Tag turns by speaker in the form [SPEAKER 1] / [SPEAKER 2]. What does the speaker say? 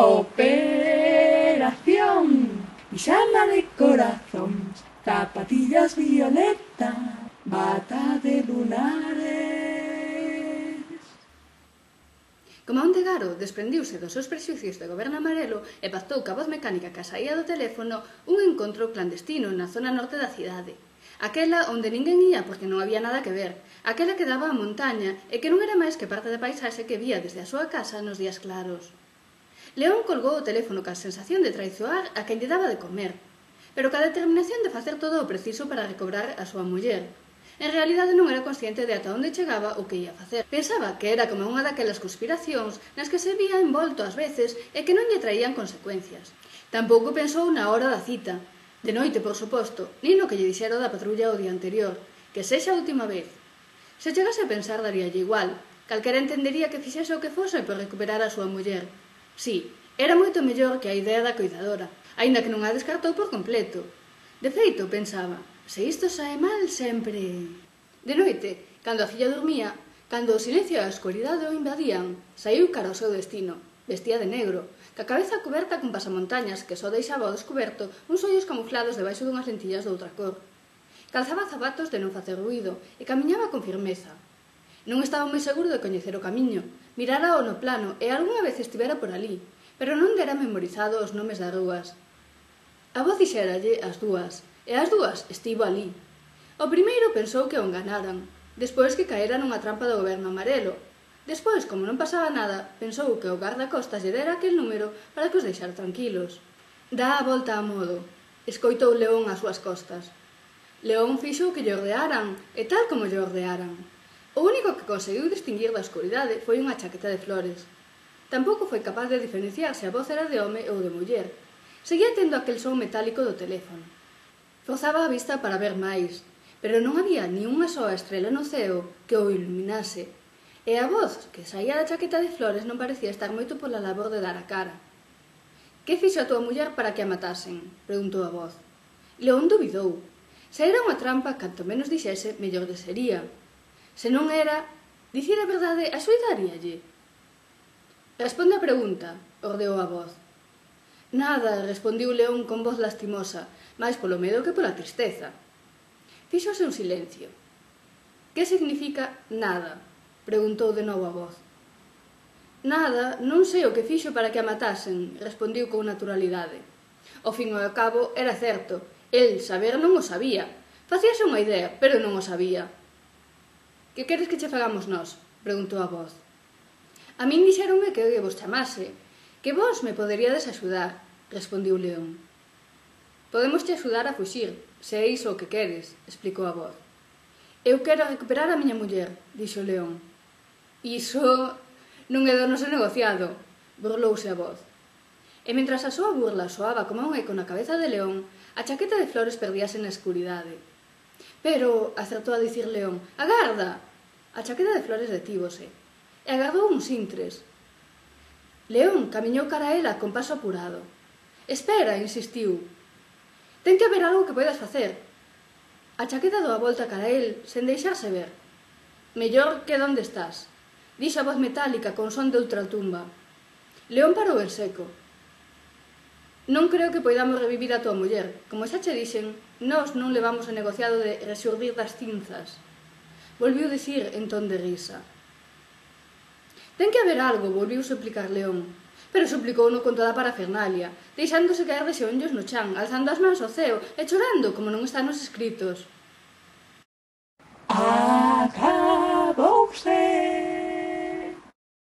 [SPEAKER 1] Operación pijama de corazón, zapatillas violeta, bata de lunares.
[SPEAKER 2] Como un degaro desprendiuse dos seus prexuicios de goberno amarelo e pactou ca voz mecánica que saía do teléfono un encontro clandestino na zona norte da cidade. Aquela onde ninguén ía porque non había nada que ver, aquela que daba a montaña e que non era máis que parte da paisaxe que vía desde a súa casa nos días claros. León colgou o teléfono ca sensación de traizoar a quen lle daba de comer, pero ca determinación de facer todo o preciso para recobrar a súa muller. En realidade non era consciente de ata onde chegaba o que ia facer. Pensaba que era como unha daquelas conspiracións nas que se vía envolto ás veces e que non lle traían consecuencias. Tampouco pensou na hora da cita, de noite, por suposto, nin no que lle dixera da patrulla o día anterior, que sexa a última vez. Se chegase a pensar daríalle igual, calquera entendería que fixese o que fose por recuperar a súa muller. Si, era moito mellor que a idea da coidadora, aínda que non a descartou por completo. De feito, pensaba, se isto sae mal sempre... De noite, cando a filla dormía, cando o silencio e a escuridade o invadían, saiu cara ao seu destino, vestía de negro, ca cabeza coberta con pasamontañas que só deixaba ao descoberto uns ollos camuflados debaixo dunhas lentillas de outra cor. Calzaba zapatos de non facer ruído e camiñaba con firmeza. Non estaba moi seguro de coñecer o camiño, mirara o no plano e algunha vez estivera por ali, pero non dera memorizado os nomes das rúas. A voz dixéralle as dúas, e as dúas estivo ali. O primeiro pensou que o enganaran, despois que caera nunha trampa do goberno amarelo. Despois, como non pasaba nada, pensou que o guardacostas lle dera aquel número para que os deixara tranquilos. Dá a volta a modo, escoitou León ás súas costas. León fixo o que lle ordearan, e tal como lle ordearan. O único que conseguiu distinguir da escuridade foi unha chaqueta de flores. Tampouco foi capaz de diferenciar se a voz era de home ou de muller. Seguía tendo aquel son metálico do teléfono. Forzaba a vista para ver máis, pero non había ni unha soa estrela no ceo que o iluminase, e a voz que saía da chaqueta de flores non parecía estar moito pola labor de dar a cara. «Que fixo a tua muller para que a matasen?», preguntou a voz. León dubidou. Se era unha trampa, canto menos dixese, mellor lle sería. Se non era, dicir a verdade axudaríalle. «Responde a pregunta», ordeou a voz. «Nada», respondiu León con voz lastimosa, máis polo medo que pola tristeza. Fíxose un silencio. «Que significa nada?», preguntou de novo a voz. «Nada, non sei o que fixo para que a matasen», respondiu con naturalidade. Ao fin e ao cabo, era certo, el saber non o sabía. Facíase unha idea, pero non o sabía. «Que queres que che fagamos nós?», preguntou a voz. «A min dixeronme que vos chamase, que vos me poderíades axudar», respondiu León. «Podemos te axudar a fuxir, se é iso o que queres», explicou a voz. «Eu quero recuperar a miña muller», dixo León. «Iso non é do noso negociado», burlouse a voz. E mentras a súa burla soaba como un eco na cabeza de León, a chaqueta de flores perdíase na escuridade. «Pero», acertou a dicir León, «agarda!» A chaqueta de flores detívose, e agardou uns intres. León camiñou cara a ela con paso apurado. «Espera», insistiu. «Ten que haber algo que poidas facer». A chaqueta dou a volta cara a el, sen deixarse ver. «Mellor que onde estás», dixo a voz metálica con son de ultratumba. León parou en seco. «Non creo que poidamos revivir a tua muller. Como xa che dixen, nós non levamos o negociado de resurdir das cinzas», volviu dicir en ton de risa. «Ten que haber algo», volviu suplicar León, pero suplicouno con toda a parafernalia, deixándose caer de xeonllos no chan, alzando as mans ao ceo e chorando como non está nos escritos.